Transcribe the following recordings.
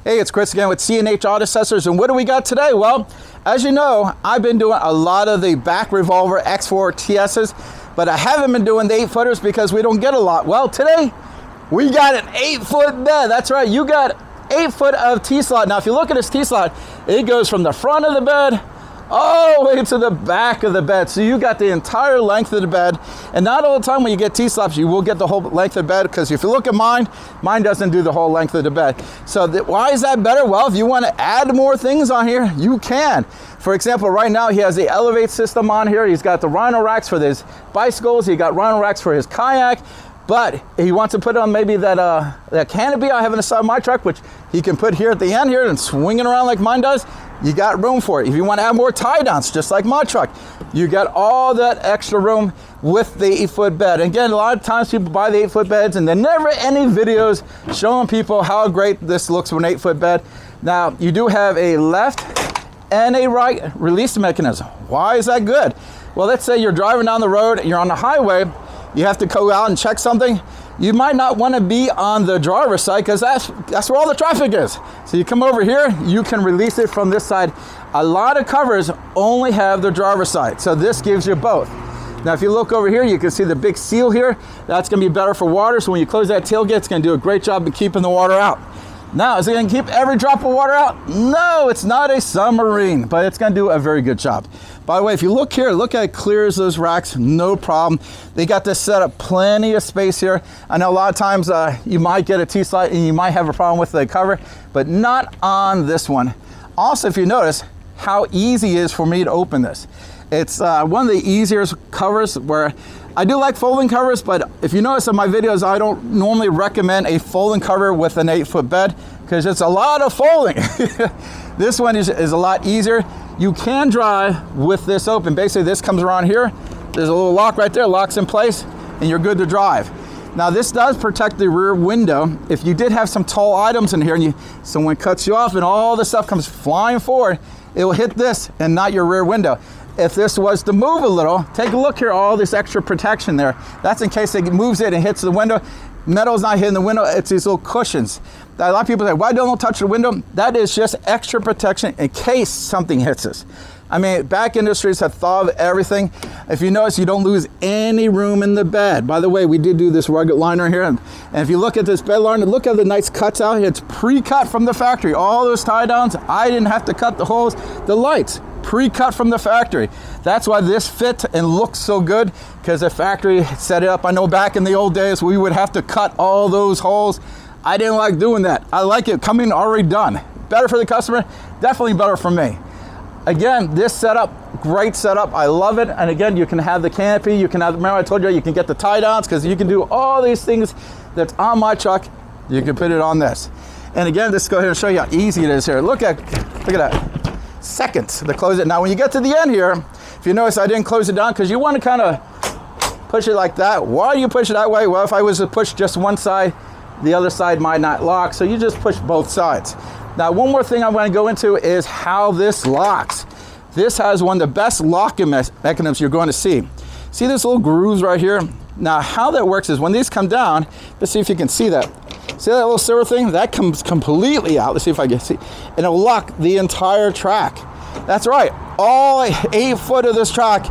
Hey, it's Chris again with C&H Auto Accessories, and what do we got today? Well, as you know, I've been doing a lot of the Bak Revolver X4TSs, but I haven't been doing the 8-footers because we don't get a lot. Well, today, we got an 8-foot bed. That's right, you got 8 foot of T-slot. Now, if you look at this T-slot, it goes from the front of the bed all the way to the back of the bed. So you got the entire length of the bed. And not all the time when you get T-slots, you will get the whole length of the bed, because if you look at mine doesn't do the whole length of the bed. So why is that better? Well, if you want to add more things on here, you can. For example, right now he has the Elevate system on here. He's got the Rhino racks for his bicycles. He got Rhino racks for his kayak. But he wants to put on maybe that canopy I have on the side of my truck, which he can put here at the end here and swing it around like mine does. You got room for it. If you want to add more tie downs, just like my truck, you got all that extra room with the 8-foot bed. And again, a lot of times people buy the 8-foot beds and there never any videos showing people how great this looks with an 8-foot bed. Now, you do have a left and a right release mechanism. Why is that good? Well, let's say you're driving down the road, you're on the highway, you have to go out and check something. You might not want to be on the driver's side because that's where all the traffic is. So you come over here, you can release it from this side. A lot of covers only have the driver's side, so this gives you both. Now, if you look over here, you can see the big seal here. That's going to be better for water, so when you close that tailgate, it's going to do a great job of keeping the water out. Now, is it going to keep every drop of water out? No, it's not a submarine, but it's going to do a very good job. By the way, if you look here, look how it clears those racks, no problem. They got this set up, plenty of space here. I know a lot of times you might get a T-slot and you might have a problem with the cover, but not on this one. Also, if you notice how easy it is for me to open this. It's one of the easiest covers where I do like folding covers, but if you notice in my videos, I don't normally recommend a folding cover with an 8-foot bed because it's a lot of folding. This one is a lot easier. You can drive with this open. Basically, this comes around here. There's a little lock right there, locks in place, and you're good to drive. Now, this does protect the rear window. If you did have some tall items in here and someone cuts you off and all the stuff comes flying forward, it will hit this and not your rear window. If this was to move a little, take a look here, all this extra protection there. That's in case it moves it and hits the window. Metal's not hitting the window, it's these little cushions. A lot of people say, why don't they touch the window? That is just extra protection in case something hits us. I mean, back industries have thought of everything. If you notice, you don't lose any room in the bed. By the way, we did do this rugged liner here. And if you look at this bed liner, look at the nice cuts out here. It's pre-cut from the factory. All those tie downs, I didn't have to cut the holes. The lights, pre-cut from the factory. That's why this fit and looks so good, because the factory set it up. I know back in the old days, we would have to cut all those holes. I didn't like doing that. I like it coming already done. Better for the customer, definitely better for me. Again, this setup, great setup. I love it. And again, you can have the canopy. You can have, remember I told you can get the tie downs, because you can do all these things that's on my truck. You can put it on this. And again, let's go ahead and show you how easy it is here. Look at that. Seconds to close it. Now, when you get to the end here, if you notice, I didn't close it down because you want to kind of push it like that. Why do you push it that way? Well, if I was to push just one side, the other side might not lock, so you just push both sides. Now, one more thing I want to go into is how this locks. This has one of the best locking mechanisms you're going to see. See this little grooves right here? Now, how that works is when these come down, let's see if you can see that. See that little silver thing? That comes completely out. Let's see if I can see. And it'll lock the entire track. That's right. All 8 foot of this track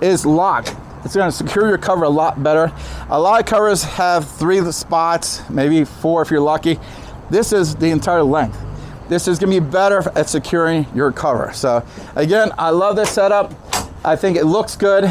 is locked. It's going to secure your cover a lot better. A lot of covers have 3 spots, maybe 4 if you're lucky. This is the entire length. This is going to be better at securing your cover. So again, I love this setup. I think it looks good.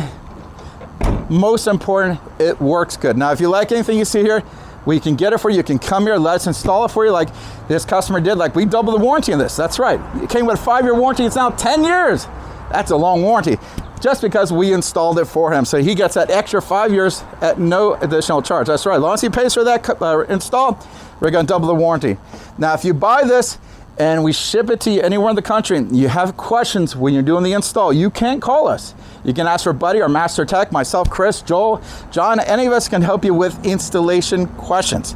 Most important, it works good. Now, if you like anything you see here, we can get it for you. You can come here, let us install it for you like this customer did. Like, we doubled the warranty on this. That's right. It came with a 5-year warranty. It's now 10 years. That's a long warranty, just because we installed it for him. So he gets that extra 5 years at no additional charge. That's right. As long as he pays for that install, we're going to double the warranty. Now, if you buy this and we ship it to you anywhere in the country and you have questions when you're doing the install, you can call us. You can ask for Buddy or Master Tech, myself, Chris, Joel, John. Any of us can help you with installation questions.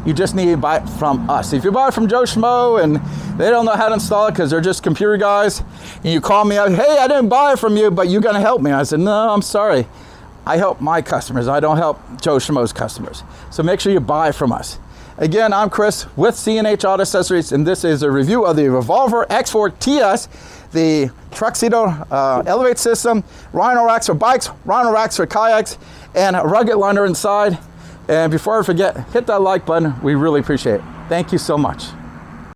You just need to buy it from us. If you buy it from Joe Schmo and they don't know how to install it because they're just computer guys, and you call me up, hey, I didn't buy it from you, but you're going to help me. I said, no, I'm sorry. I help my customers. I don't help Joe Schmo's customers. So make sure you buy from us. Again, I'm Chris with C&H Auto Accessories, and this is a review of the Revolver X4TS, the Tuxedo elevate system, Rhino racks for bikes, Rhino racks for kayaks, and a rugged liner inside. And before I forget, hit that like button. We really appreciate it. Thank you so much.